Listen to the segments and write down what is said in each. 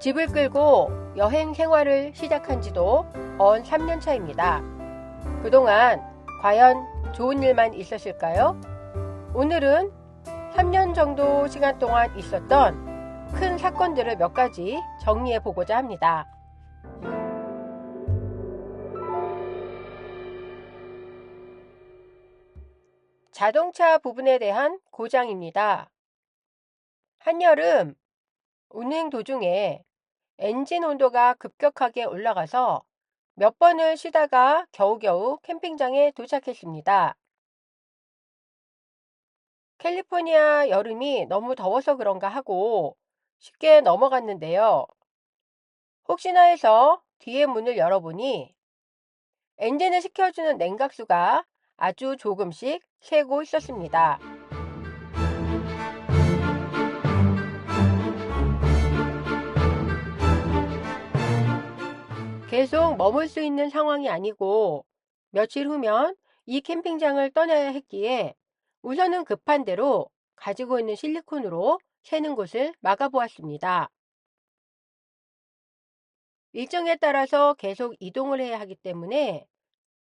집을 끌고 여행 생활을 시작한 지도 언 3년 차입니다. 그동안 과연 좋은 일만 있었을까요? 오늘은 3년 정도 시간 동안 있었던 큰 사건들을 몇 가지 정리해 보고자 합니다. 자동차 부분에 대한 고장입니다. 한여름 운행 도중에 엔진 온도가 급격하게 올라가서 몇 번을 쉬다가 겨우겨우 캠핑장에 도착했습니다. 캘리포니아 여름이 너무 더워서 그런가 하고 쉽게 넘어갔는데요. 혹시나 해서 뒤에 문을 열어보니 엔진을 식혀주는 냉각수가 아주 조금씩 새고 있었습니다. 계속 머물 수 있는 상황이 아니고 며칠 후면 이 캠핑장을 떠나야 했기에 우선은 급한 대로 가지고 있는 실리콘으로 새는 곳을 막아보았습니다. 일정에 따라서 계속 이동을 해야 하기 때문에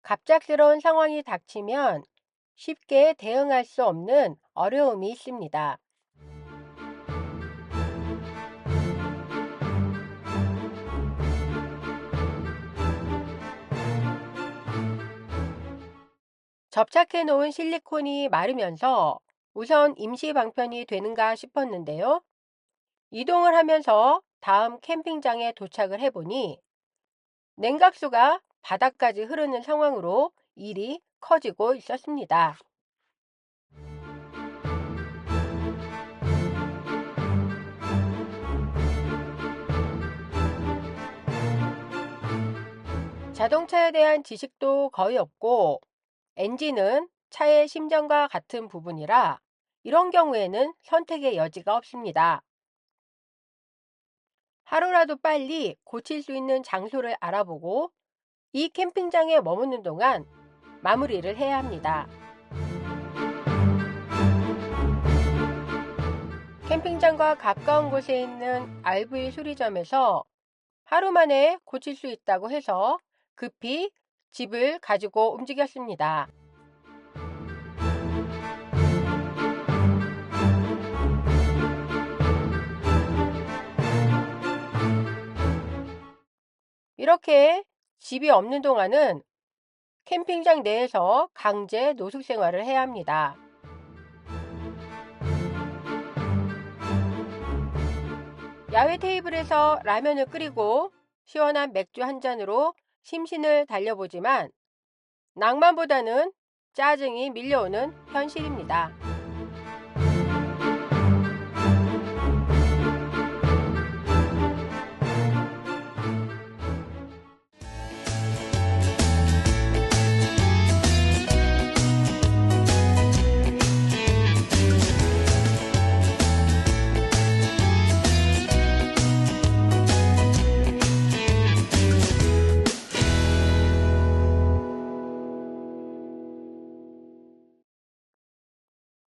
갑작스러운 상황이 닥치면 쉽게 대응할 수 없는 어려움이 있습니다. 접착해 놓은 실리콘이 마르면서 우선 임시 방편이 되는가 싶었는데요. 이동을 하면서 다음 캠핑장에 도착을 해보니 냉각수가 바닥까지 흐르는 상황으로 일이 커지고 있었습니다. 자동차에 대한 지식도 거의 없고 엔진은 차의 심장과 같은 부분이라 이런 경우에는 선택의 여지가 없습니다. 하루라도 빨리 고칠 수 있는 장소를 알아보고 이 캠핑장에 머무는 동안 마무리를 해야 합니다. 캠핑장과 가까운 곳에 있는 RV 수리점에서 하루 만에 고칠 수 있다고 해서 급히 집을 가지고 움직였습니다. 이렇게 집이 없는 동안은 캠핑장 내에서 강제 노숙 생활을 해야 합니다. 야외 테이블에서 라면을 끓이고 시원한 맥주 한 잔으로 심신을 달려보지만 낭만보다는 짜증이 밀려오는 현실입니다.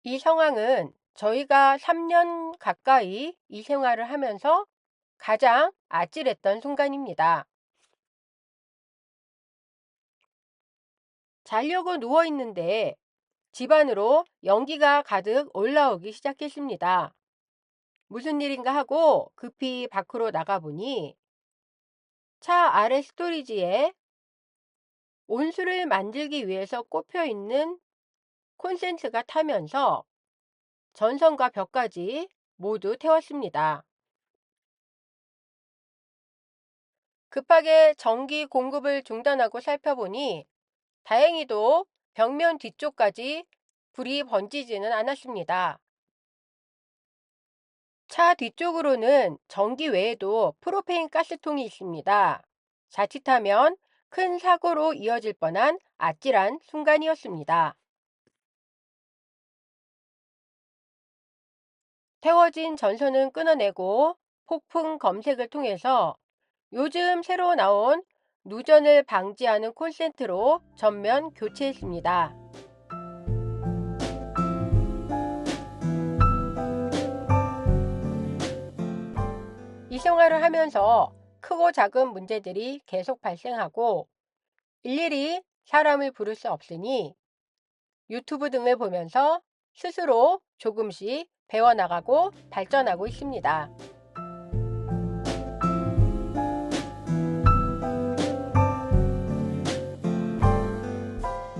이 상황은 저희가 3년 가까이 이 생활을 하면서 가장 아찔했던 순간입니다. 자려고 누워있는데 집 안으로 연기가 가득 올라오기 시작했습니다. 무슨 일인가 하고 급히 밖으로 나가보니 차 아래 스토리지에 온수를 만들기 위해서 꼽혀 있는 콘센트가 타면서 전선과 벽까지 모두 태웠습니다. 급하게 전기 공급을 중단하고 살펴보니 다행히도 벽면 뒤쪽까지 불이 번지지는 않았습니다. 차 뒤쪽으로는 전기 외에도 프로페인 가스통이 있습니다. 자칫하면 큰 사고로 이어질 뻔한 아찔한 순간이었습니다. 태워진 전선은 끊어내고 폭풍 검색을 통해서 요즘 새로 나온 누전을 방지하는 콘센트로 전면 교체했습니다. 이 생활을 하면서 크고 작은 문제들이 계속 발생하고 일일이 사람을 부를 수 없으니 유튜브 등을 보면서 스스로 조금씩 배워나가고 발전하고 있습니다.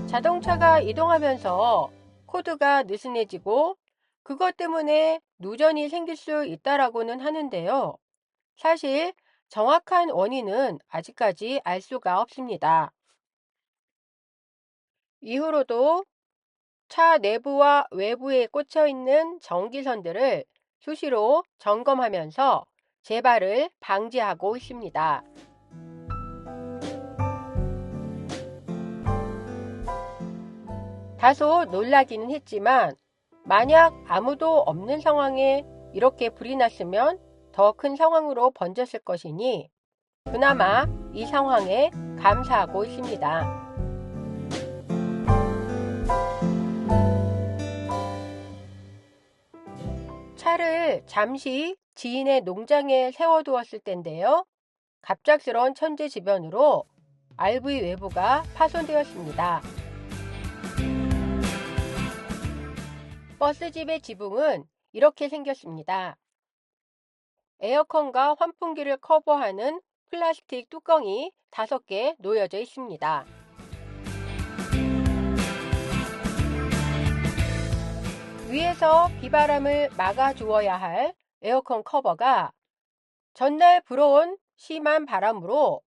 자동차가 이동하면서 코드가 느슨해지고 그것 때문에 누전이 생길 수 있다라고는 하는데요. 사실 정확한 원인은 아직까지 알 수가 없습니다. 이후로도 차 내부와 외부에 꽂혀 있는 전기선들을 수시로 점검하면서 재발을 방지하고 있습니다. 다소 놀라기는 했지만 만약 아무도 없는 상황에 이렇게 불이 났으면 더 큰 상황으로 번졌을 것이니 그나마 이 상황에 감사하고 있습니다. 차를 잠시 지인의 농장에 세워두었을 때인데요. 갑작스러운 천재지변으로 RV 외부가 파손되었습니다. 버스집의 지붕은 이렇게 생겼습니다. 에어컨과 환풍기를 커버하는 플라스틱 뚜껑이 5개 놓여져 있습니다. 위에서 비바람을 막아주어야 할 에어컨 커버가 전날 불어온 심한 바람으로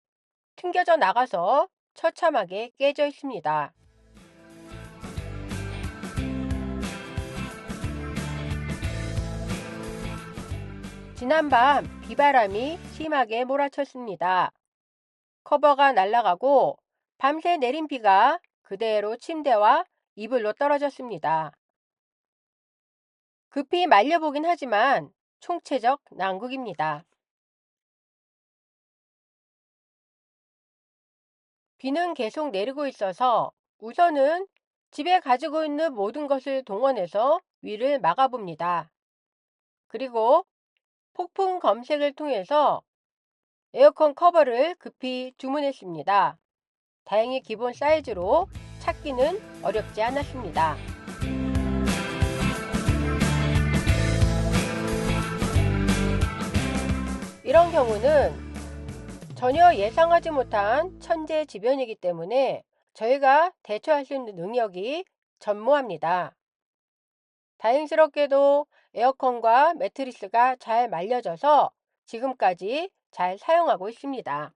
튕겨져 나가서 처참하게 깨져 있습니다. 지난밤 비바람이 심하게 몰아쳤습니다. 커버가 날아가고 밤새 내린 비가 그대로 침대와 이불로 떨어졌습니다. 급히 말려보긴 하지만 총체적 난국입니다. 비는 계속 내리고 있어서 우선은 집에 가지고 있는 모든 것을 동원해서 위를 막아봅니다. 그리고 폭풍 검색을 통해서 에어컨 커버를 급히 주문했습니다. 다행히 기본 사이즈로 찾기는 어렵지 않았습니다. 이런 경우는 전혀 예상하지 못한 천재지변이기 때문에 저희가 대처할 수 있는 능력이 전무합니다. 다행스럽게도 에어컨과 매트리스가 잘 말려져서 지금까지 잘 사용하고 있습니다.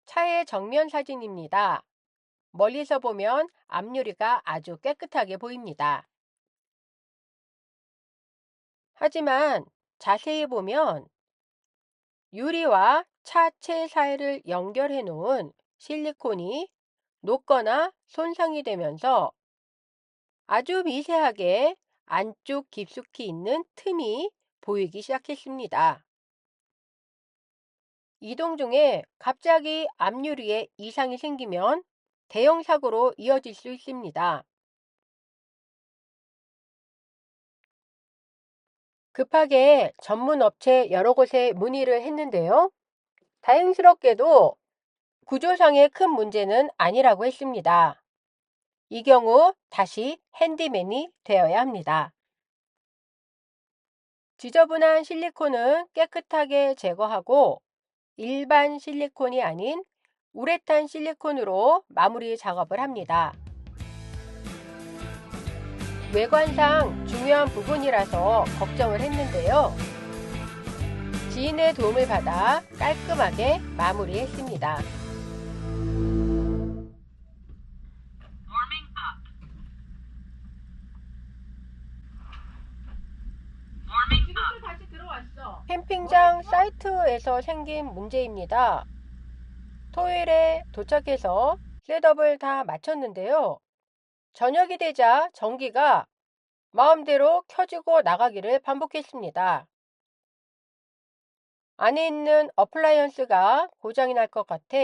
차의 정면 사진입니다. 멀리서 보면 앞유리가 아주 깨끗하게 보입니다. 하지만 자세히 보면 유리와 차체 사이를 연결해 놓은 실리콘이 녹거나 손상이 되면서 아주 미세하게 안쪽 깊숙이 있는 틈이 보이기 시작했습니다. 이동 중에 갑자기 앞유리에 이상이 생기면 대형 사고로 이어질 수 있습니다. 급하게 전문 업체 여러 곳에 문의를 했는데요. 다행스럽게도 구조상의 큰 문제는 아니라고 했습니다. 이 경우 다시 핸디맨이 되어야 합니다. 지저분한 실리콘은 깨끗하게 제거하고 일반 실리콘이 아닌 우레탄 실리콘으로 마무리 작업을 합니다. 외관상 중요한 부분이라서 걱정을 했는데요. 지인의 도움을 받아 깔끔하게 마무리했습니다. 캠핑장 사이트에서 생긴 문제입니다. 토요일에 도착해서 셋업을 다 마쳤는데요. 저녁이 되자 전기가 마음대로 켜지고 나가기를 반복했습니다. 안에 있는 어플라이언스가 고장이 날 것 같아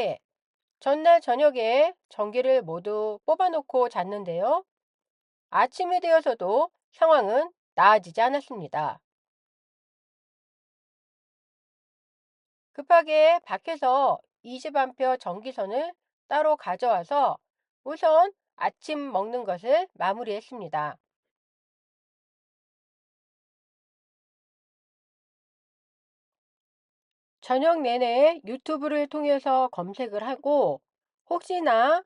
전날 저녁에 전기를 모두 뽑아놓고 잤는데요. 아침이 되어서도 상황은 나아지지 않았습니다. 급하게 밖에서 20A 전기선을 따로 가져와서 우선 아침 먹는 것을 마무리했습니다. 저녁 내내 유튜브를 통해서 검색을 하고 혹시나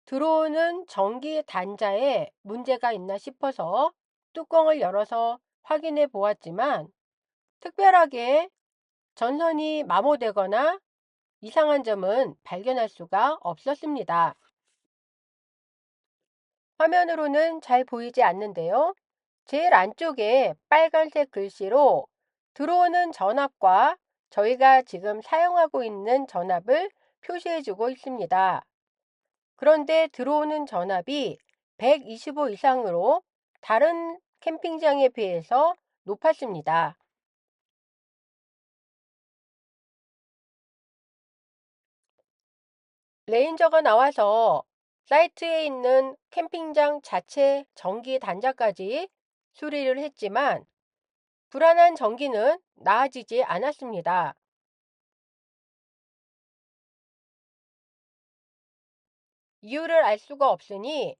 들어오는 전기 단자에 문제가 있나 싶어서 뚜껑을 열어서 확인해 보았지만 특별하게 전선이 마모되거나 이상한 점은 발견할 수가 없었습니다. 화면으로는 잘 보이지 않는데요. 제일 안쪽에 빨간색 글씨로 들어오는 전압과 저희가 지금 사용하고 있는 전압을 표시해주고 있습니다. 그런데 들어오는 전압이 125 이상으로 다른 캠핑장에 비해서 높았습니다. 레인저가 나와서 사이트에 있는 캠핑장 자체 전기 단자까지 수리를 했지만 불안한 전기는 나아지지 않았습니다. 이유를 알 수가 없으니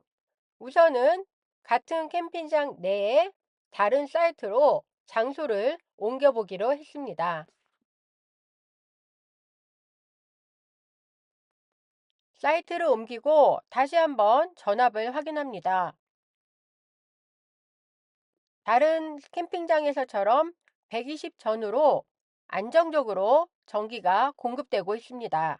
우선은 같은 캠핑장 내에 다른 사이트로 장소를 옮겨보기로 했습니다. 사이트를 옮기고 다시 한번 전압을 확인합니다. 다른 캠핑장에서처럼 120 전후로 안정적으로 전기가 공급되고 있습니다.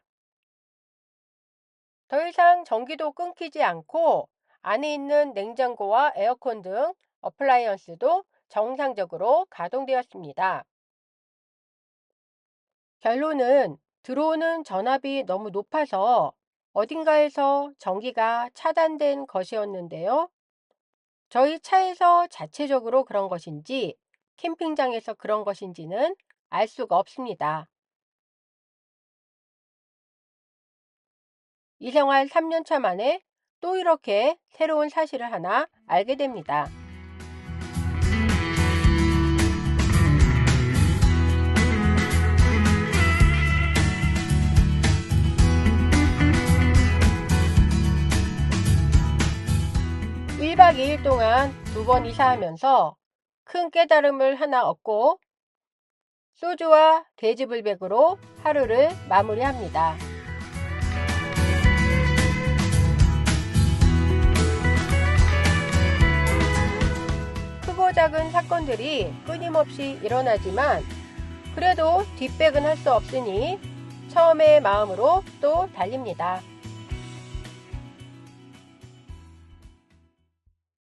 더 이상 전기도 끊기지 않고 안에 있는 냉장고와 에어컨 등 어플라이언스도 정상적으로 가동되었습니다. 결론은 들어오는 전압이 너무 높아서 어딘가에서 전기가 차단된 것이었는데요. 저희 차에서 자체적으로 그런 것인지 캠핑장에서 그런 것인지는 알 수가 없습니다. 이 생활 3년차 만에 또 이렇게 새로운 사실을 하나 알게 됩니다. 일 1박 2일 동안 2번 이사하면서 큰 깨달음을 하나 얻고 소주와 돼지불백으로 하루를 마무리합니다. 크고 작은 사건들이 끊임없이 일어나지만 그래도 뒷백은 할 수 없으니 처음의 마음으로 또 달립니다.